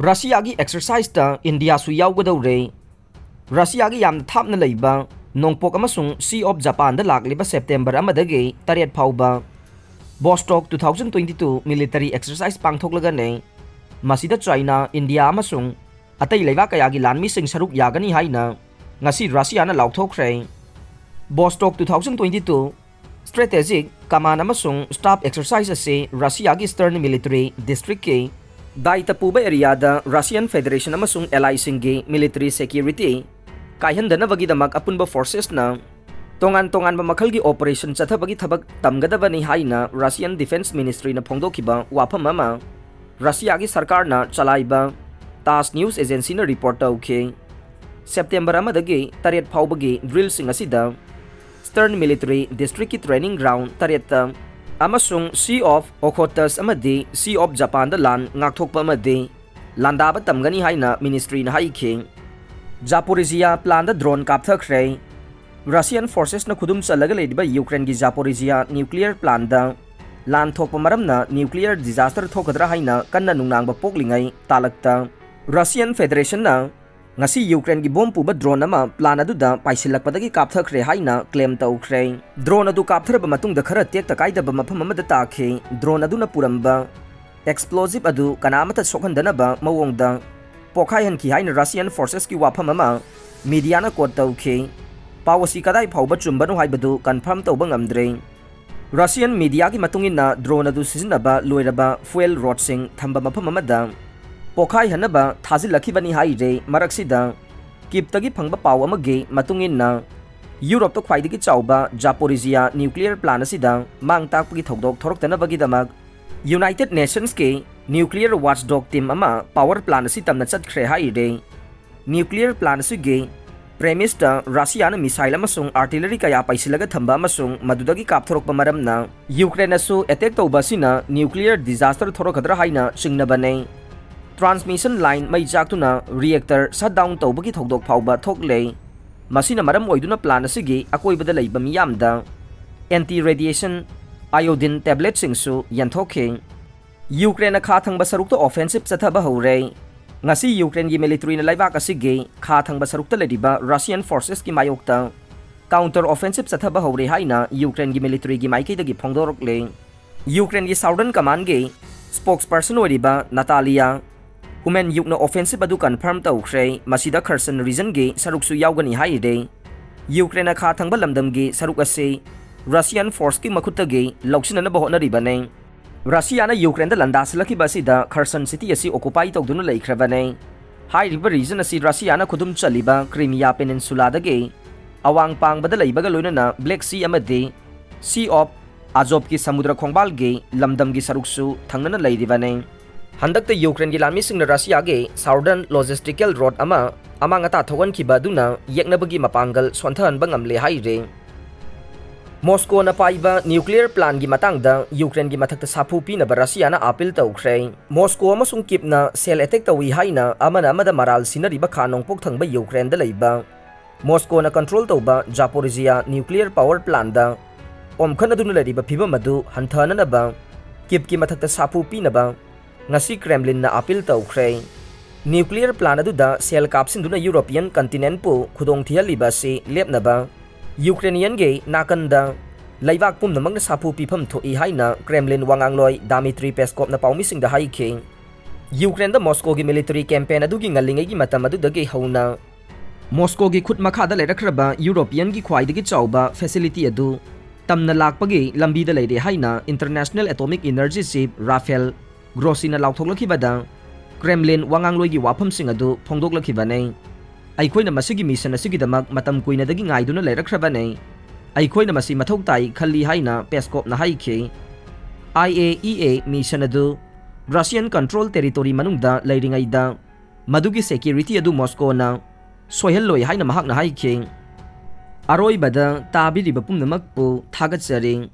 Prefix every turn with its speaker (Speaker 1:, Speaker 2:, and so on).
Speaker 1: Russiagi exercise ta India su Yaogadouri. Russiagi yam thapna leiba nongpok amasung Sea of Japan da lakliba September amadagi tariat phauba Vostok 2022 military exercise pangthoklaga ne masida China India amasung atai leiba kayagi lanmi sing saruk yagani haina ngasi Russia na lauthokre. Vostok 2022 strategic command amasung staff exercise ase Russiagi Eastern Military District ke Daita puba area da Russian Federation amasung ally singgi military security kaihandana bagi damak apunba forces na tongan-tongan ba makhalgi operation chathabagi thabak tamgadabani haina Russian Defense Ministry na phongdokiba wafam ama Russia gi sarkar na chalaiba TASS News Agency na report tawke. September amadagi tariat phawbagi drill sing asida Eastern Military District ki training ground tariat amasung Sea of Okhotsk amadi Sea of Japan da lan ngakthokpa amadi landaba tamgani haina ministry na haikhe. Zaporizhia plan da drone kapthakre. Russian forces na khudum chalaga leiba Ukraine gi Zaporizhia nuclear plant da lan thokpa maramna nuclear disaster thokadra haina kanna nungnangba poklingai talakta. Russian Federation na ngasi Ukraine gi bomb puba drone ama plan adu da paisilakpadagi kapthakre haina claim tawkhre. Drone adu kaptharaba matung da khara tek takaida ba mafam amada takhe drone adu na puramba explosive adu kanamata sokhandana ba mawongda pokhai han ki haina Russian forces ki wafam ama media na quote tawkhe. Pawasi kadai phauba chumbanu haibadu confirm tawba ngamdre. Russian media ki matungin na drone adu sizinaba loiraba fuel rod sing thamba mafam amada pokhai hanaba thazilakibani haire maraksida kiptagi phangba paw amagi matungin na Europe to khwaidagi chawba Zaporizhia nuclear plant asida mangtakpagi thodok thoroktanabagi damak United Nations ke nuclear watchdog team ama power plant asi tamna chatkre haire. Nuclear plant asige premise ta Russia na missile amasung artillery kaya paisilaga thamba amasung madudagi kapthorokpa maramna Ukraine asu attack tawba sina nuclear disaster thorokadra haina singnabane. Transmission line mai jaktuna reactor shutdown tawbagi thodok phauba thokle masina maram oiduna plan asigi akoibada leiba miyamda anti radiation iodine tablet singsu yanthokhe. Ukraine kha thangba sarukta offensive chathaba hore ngasi Ukraine gi military na laibak asigi kha thangba sarukta lediba Russian forces ki mayokta counter offensive chathaba hore haina Ukraine gi military gi maikidagi phongdorokle. Ukraine gi Southern Command gi spokesperson oriba Natalia Human yukna offensive adu confirm tawkhre masida Kherson region gi saruksu yaugani haide. Ukraine kha thangba lamdam gi saruk ase Russian force ki makhutagi loksinana bahona ribane. Russia na Ukraine da landaslaki basida Kherson city asi occupy tawduna leikhravane. Hai river region asi Russia na khudum chaliba Crimea peninsula dagi awang pangbada leibaga loinana Black Sea amadi Sea of Azov ki samudra khongbal gi lamdam gi saruksu thangnana leiribane. Handakta Ukraine gi lami singna Russia ge Southern logistical road ama amangata thogan ki baduna yeknabagi mapangal sonthan bangamle haire. Moscow na paiba nuclear plant gi matangda Ukraine gi mathakta sapu pi na Russia na appeal tawkhre. Moscow amasung kipna cell attack tawi haina amana amada maral sinari ba khanong pok thangba Ukraine da leiba. Moscow na control tawba Zaporizhia nuclear power plant da omkhana dunu leriba phiba madu hanthana na ba kip ki mathakta sapu pi na ba ngasi Kremlin na appeal tawkhre. Nuclear plant adu da cell kapsinduna European continent pu khudong thihaliba si lepnaba Ukrainian ge nakanda laibak pumnamang na sapu pipam thoi haina Kremlin wangangloi Dmitry Peskov na paumising da haike. Ukraine da Moscow gi military campaign adu gi ngalingai gi matam adu dagi hauna Moscow gi khut makha da leirakraba European gi khwaidagi chawba facility adu tamna lakpagi lambi da leire haina International Atomic Energy Chief Rafael Grossi na lauthoklakibada Kremlin wangangloi gi wafam sing adu phongdoklakibane. Aikoina masigi mission asigi damak matam kuina dagi ngaiduna leirakhrabane. Aikoina masi mathau tai khalli haina Peskov na haike. IAEA mission adu Russian control territory manungda leiringaida madugi security adu Moscow na soihalloi haina mahak na haike. Aroi bada tabiriba pumnamak pu thagatsering.